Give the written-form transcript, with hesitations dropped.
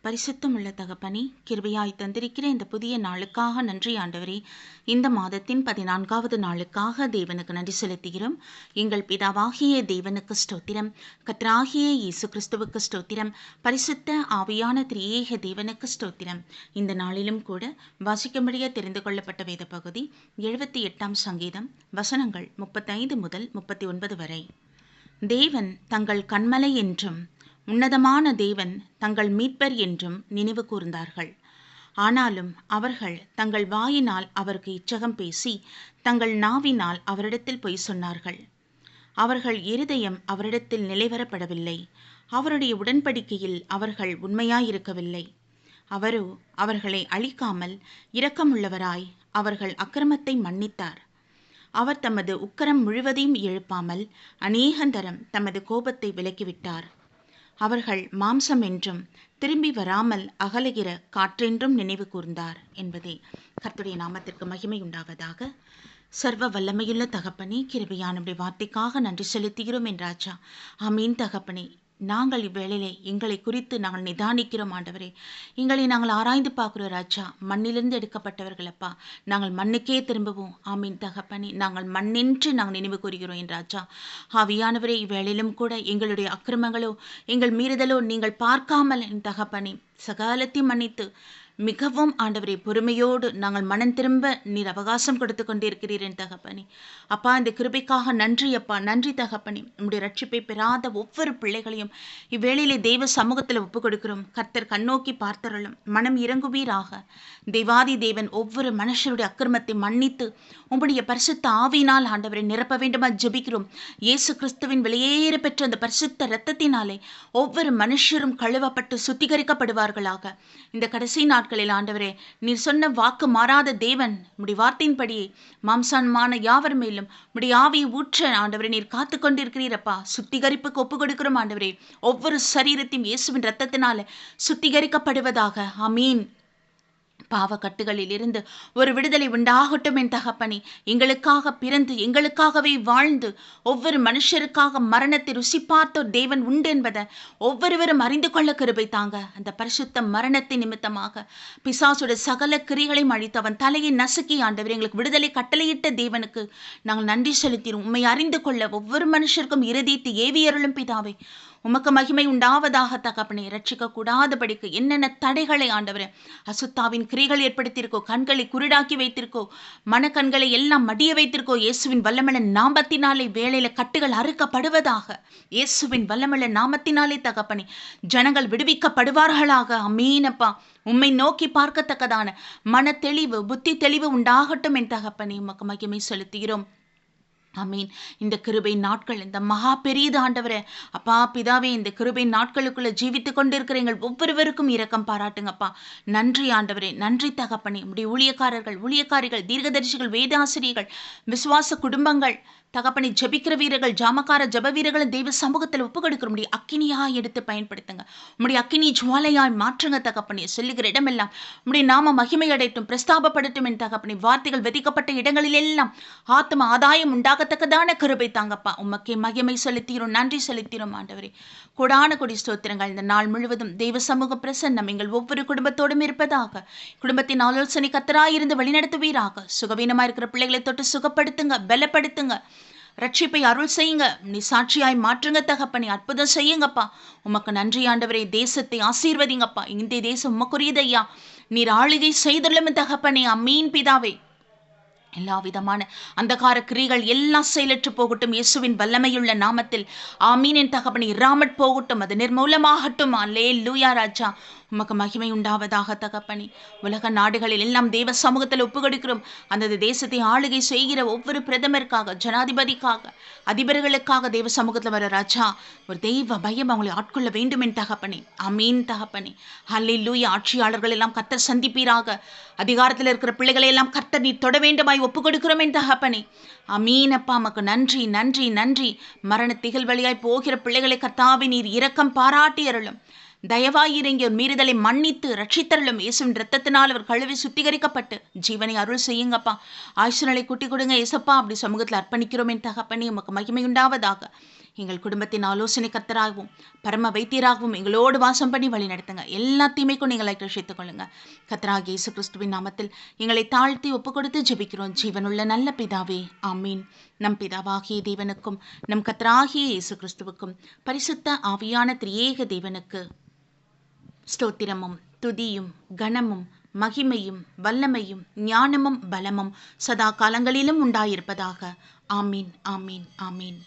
பரிசுத்தமுள்ள தகப்பனே, கிருபையாய் தந்திருக்கிற இந்த புதிய நாளுக்காக நன்றி ஆண்டவரே. இந்த மாதத்தின் 14வது நாளுக்காக தேவனுக்கு நன்றி செலுத்துகிறோம். எங்கள் பிதாவாகிய தேவனுக்கு ஸ்தோத்திரம், கர்த்தராகிய இயேசு கிறிஸ்துவுக்கு ஸ்தோத்திரம், பரிசுத்த ஆவியான திரியேக தேவனுக்கு ஸ்தோத்திரம். இந்த நாளிலும் கூட வாசிக்கும்படியாக தெரிந்து கொள்ளப்பட்ட வேத பகுதி 78ஆம் சங்கீதம், வசனங்கள் 35 முதல் 39 வரை. தேவன் தங்கள் கன்மலை என்றும் உன்னதமான தேவன் தங்கள் மீட்பர் என்றும் நினைவு கூர்ந்தார்கள். ஆனாலும் அவர்கள் தங்கள் வாயினால் அவருக்கு இச்சகம் பேசி தங்கள் நாவினால் அவரிடத்தில் பொய் சொன்னார்கள். அவர்கள் இருதயம் அவரிடத்தில் நிலைவரப்படவில்லை. அவருடைய உடன்படிக்கையில் அவர்கள் உண்மையாயிருக்கவில்லை. அவரோ அவர்களை அழிக்காமல் இரக்கமுள்ளவராய் அவர்கள் அக்கிரமத்தை மன்னித்தார். அவர் தமது உக்கிரம் முழுவதையும் எழுப்பாமல் அநேகந்தரம் தமது கோபத்தை விலக்கிவிட்டார். அவர்கள் மாம்சம் என்றும் திரும்பி வராமல் அகலுகிற காற்றென்றும் நினைவு கூர்ந்தார் என்பதே. கர்த்தருடைய நாமத்திற்கு மகிமை உண்டாவதாக. சர்வ வல்லமையுள்ள தகப்பனே, கிருபையானுடைய வார்த்தைக்காக நன்றி செலுத்துகிறோம் என்றாச்சா. ஆமீன் தகப்பனே. நாங்கள் இவ்வேளையிலே எங்களை குறித்து நாங்கள் நிதானிக்கிறோம் ஆண்டவரே. எங்களை நாங்கள் ஆராய்ந்து பார்க்கிறோம் ராஜா. மண்ணிலிருந்து எடுக்கப்பட்டவர்கள் அப்பா, நாங்கள் மண்ணுக்கே திரும்புவோம். ஆமீன் தகப்பனே. நாங்கள் மண்ணென்று நாங்கள் நினைவு கூறுகிறோம் என்றாச்சா. ஆவியானவரே, இவ்வேளையிலும் கூட எங்களுடைய அக்கிரமங்களோ எங்கள் மீறுதலோ நீங்கள் பார்க்காமல் என் தகப்பனே சகலத்தையும் மன்னித்து மிகவும் ஆண்டவரே பொறுமையோடு நாங்கள் மனம் திரும்ப நீர் அவகாசம் கொடுத்து கொண்டிருக்கிறீர் என் தகப்பனே. அப்பா, இந்த கிருபைக்காக நன்றி அப்பா, நன்றி தகப்பனே. நம்முடைய ரட்சிப்பை பெறாத ஒவ்வொரு பிள்ளைகளையும் இவ்வேளையிலே தெய்வ சமூகத்தில் ஒப்புக் கொடுக்கிறோம். கர்த்தர் கண்ணோக்கி பார்த்தருளும், மனம் இறங்குவீராக. தெய்வாதி தேவன் ஒவ்வொரு மனுஷருடைய அக்கிரமத்தை மன்னித்து உம்முடைய பரிசுத்த ஆவியினால் ஆண்டவரை நிரப்ப வேண்டுமா ஜெபிக்கிறோம். இயேசு கிறிஸ்துவின் வெளியேற பெற்ற அந்த பரிசுத்த இரத்தத்தினாலே ஒவ்வொரு மனுஷரும் கழுவப்பட்டு சுத்திகரிக்கப்படுவார்களாக. இந்த கடைசி நாட்களில் ஆண்டவரே, நீர் சொன்ன வாக்கு மாறாத தேவன், உம்முடைய வார்த்தையின்படியே மாம்சமான யாவர் மேலும் உம்முடைய ஆவியை ஊற்ற ஆண்டவரே நீர் காத்து கொண்டிருக்கிறீரப்பா. சுத்திகரிப்புக்கு ஒப்பு கொடுக்கிறோம் ஆண்டவரே. ஒவ்வொரு சரீரத்தையும் இயேசுவின் இரத்தத்தினால சுத்திகரிக்கப்படுவதாக. ஆமீன். பாவக்கட்டுகளில் இருந்து ஒரு விடுதலை உண்டாகட்டும் என் தகப்பனே. எங்களுக்காக பிறந்து எங்களுக்காகவே வாழ்ந்து ஒவ்வொரு மனுஷருக்காக மரணத்தை ருசி பார்த்தோர் தேவன் உண்டு என்பதை ஒவ்வொருவரும் அறிந்து கொள்ள கிருபை தாங்க. அந்த பரிசுத்த மரணத்தை நிமித்தமாக பிசாசுடைய சகல கிரிகளையும் அழித்து அவன் தலையை நசுக்கி ஆண்டவர் எங்களுக்கு விடுதலை கட்டளையிட்ட தேவனுக்கு நாங்கள் நன்றி செலுத்தினோம். உண்மை அறிந்து கொள்ள ஒவ்வொரு மனுஷருக்கும் இருதயத்தை ஏவியருளும் பிதாவே. உமக்கு மகிமை உண்டாவதாக தகப்பனே. ரட்சிக்க கூடாதபடிக்கு என்னென்ன தடைகளை ஆண்டவரே அசுத்தாவின் கிரிகள் ஏற்படுத்தியிருக்கோ, கண்களை குருடாக்கி வைத்திருக்கோ, மனக்கண்களை எல்லாம் மடிய வைத்திருக்கோ, இயேசுவின் வல்லமையுள்ள நாமத்தினாலே வேளையில கட்டுகள் அறுக்கப்படுவதாக. இயேசுவின் வல்லமையுள்ள நாமத்தினாலே தகப்பனே ஜனங்கள் விடுவிக்கப்படுவார்களாக. அமீனப்பா. உம்மை நோக்கி பார்க்கத்தக்கதான மன தெளிவு புத்தி தெளிவு உண்டாகட்டும் என் தகப்பனே. உமக்கு மகிமை செலுத்துகிறோம். ஆமீன். இந்த கிருபை நாட்கள், இந்த மகா பெரியது ஆண்டவரே அப்பா பிதாவே, இந்த கிருபை நாட்களுக்குள்ள ஜீவித்து கொண்டிருக்கிற எங்கள் ஒவ்வொருவருக்கும் இரக்கம் பாராட்டுங்கப்பா. நன்றி ஆண்டவரே, நன்றி தகப்பனே. உம்முடைய ஊழியக்காரர்கள், ஊழியக்காரிகள், தீர்க்கதரிசிகள், வேதாசிரியர்கள், விசுவாச குடும்பங்கள் தகப்பனை ஜபிக்கிற வீரர்கள், ஜாமக்கார ஜப வீரர்களும் தெய்வ சமூகத்தில் ஒப்பு கொடுக்கிற முடிய அக்கினியாய் எடுத்து பயன்படுத்துங்க. உம்முடைய அக்கினி ஜுவாலையாய் மாற்றுங்க தகப்பனே. சொல்லுகிற இடமெல்லாம் உம்முடைய நாம மகிமை அடையட்டும், பிரஸ்தாபப்படுத்தும் என் தகப்பனே. வார்த்தைகள் விதிக்கப்பட்ட இடங்களில் எல்லாம் ஆத்ம ஆதாயம் உண்டாகத்தக்கதான கிருபை தாங்கப்பா. உமக்கே மகிமை செலுத்திகிறோம், நன்றி செலுத்திகிறோம் ஆண்டவரே. கொடான கொடி ஸ்தோத்திரங்கள். இந்த நாள் முழுவதும் தெய்வ சமூக பிரசன்னம் எங்கள் ஒவ்வொரு குடும்பத்தோடும் இருப்பதாக. குடும்பத்தின் ஆலோசனை கத்தராயிருந்து வழிநடத்துவீராக. சுகவீனமா இருக்கிற பிள்ளைகளை தொட்டு சுகப்படுத்துங்க, பலப்படுத்துங்க. ரட்சிப்பை அருள் செய்யுங்க. நீ சாட்சியாய் மாற்றுங்க தகப்பனே. அற்புதம் செய்யுங்கப்பா. உமக்கு நன்றி ஆண்டவரே. தேசத்தை ஆசீர்வதிங்கப்பா. இந்த தேசம் உமக்குரியதையா. நீர் ஆளுகை செய்துள்ளமே தகப்பனே. அம்மீன் பிதாவே. எல்லா விதமான அந்தகார கிரிகள் எல்லாம் செயலற்று போகட்டும் இயேசுவின் வல்லமையுள்ள நாமத்தில். ஆமீன் என் தகப்பனே. இராமற் போகட்டும், அது நிர்மூலமாகட்டும். அல்லேலூயா ராஜா. உமக்கு மகிமை உண்டாவதாக தகப்பனே. உலக நாடுகளில் எல்லாம் தேவ சமூகத்தில் ஒப்பு கொடுக்கிறோம். அந்த தேசத்தை ஆளுகை செய்கிற ஒவ்வொரு பிரதமருக்காக, ஜனாதிபதிக்காக, அதிபர்களுக்காக தேவ சமூகத்தில் வர ராஜா ஒரு தெய்வ பயம் அவங்களை ஆட்கொள்ள வேண்டும் என் தகப்பனே. அமீன் தகப்பனே. அல்லேலூயா. ஆட்சியாளர்கள் எல்லாம் கர்த்தர் சந்திப்பீராக. அதிகாரத்தில் இருக்கிற பிள்ளைகளை எல்லாம் கர்த்தர் நீ தொட வேண்டுமாய் ஒப்பு கொடுக்கிறோம் என் தகப்பனே. அமீனப்பா. உமக்கு நன்றி, நன்றி, நன்றி. மரண திகழ் வழியாய் போகிற பிள்ளைகளை கர்த்தாவே நீர் இரக்கம் பாராட்டி அருளும். தயவாயிரங்கி ஒரு மீறுதலை மன்னித்து ரட்சித்தருளும். இயேசுவின் இரத்தத்தினால் அவர் கழுவி சுத்திகரிக்கப்பட்டு ஜீவனை அருள் செய்யுங்கப்பா. ஆயுசுநிலை கூட்டி கொடுங்க ஏசப்பா. அப்படி சமூகத்தில் அர்ப்பணிக்கிறோம் என் தகப்பனே. உமக்கு மகிமை உண்டாவதாக. எங்கள் குடும்பத்தின் ஆலோசனை கர்த்தராகவும் பரம வைத்தியராகவும் எங்களோடு வாசம் பண்ணி வழி நடத்துங்க. எல்லா தீமைக்கும் நீங்கள் ரட்சித்துக் கொள்ளுங்க. கர்த்தராகிய இயேசு கிறிஸ்துவின் நாமத்தில் எங்களை தாழ்த்தி ஒப்புக் கொடுத்து ஜெபிக்கிறோம் ஜீவனுள்ள நல்ல பிதாவே, ஆமீன். நம் பிதாவாகிய தேவனுக்கும் நம் கர்த்தராகிய இயேசு கிறிஸ்துவுக்கும் பரிசுத்த ஆவியான திரியேக தேவனுக்கு ஸ்தோத்திரமும் துதியும் கனமும் மகிமையும் வல்லமையும் ஞானமும் பலமும் சதா காலங்களிலும் உண்டாயிருப்பதாக. ஆமீன், ஆமீன், ஆமீன்.